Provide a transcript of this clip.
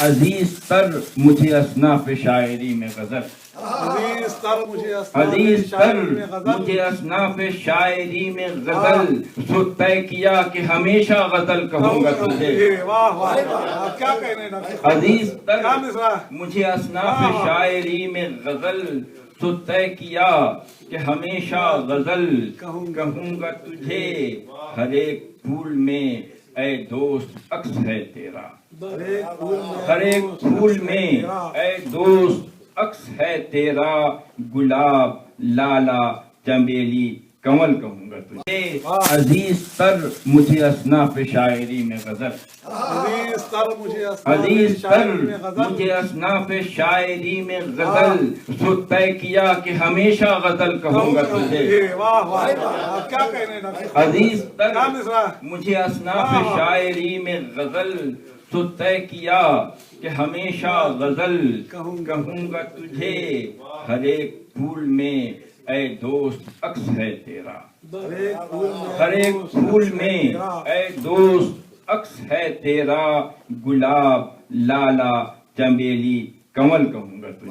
عزیز تر مجھے اصناف شاعری میں غزل، عزیز تر مجھے عزیز تر مجھے اصناف شاعری میں غزل، سو طے کیا کہ ہمیشہ غزل کہوں گا تجھے۔ واہ واہ واہ، کیا کہنے ڈاکٹر صاحب، عزیز تر کیا مصرع، مجھے اصناف شاعری میں غزل، سو طے کیا کہ ہمیشہ غزل کہوں گا تجھے۔ ہر ایک پھول میں اے دوست عکس ہے تیرا، ہر ایک پھول میں اے دوست عکس ہے تیرا، گلاب لالا چمیلی کمل کہوں گا تجھے۔ عزیز تر مجھے اصناف شاعری میں غزل، عزیز تر مجھے عزیز تر مجھے اصناف شاعری میں غزل، سو طے کیا کہ ہمیشہ غزل کہوں گا تجھے۔ واہ واہ واہ، کیا کہنے ڈاکٹر صاحب، عزیز تر کیا مصرع، مجھے اصناف شاعری میں غزل، سو طے کیا کہ ہمیشہ غزل کہوں گا تجھے۔ ہر ایک پھول میں اے دوست عکس ہے تیرا، ہر ایک پھول میں اے دوست عکس ہے تیرا، گلاب لالا چمیلی کمل کہوں گا تجھے۔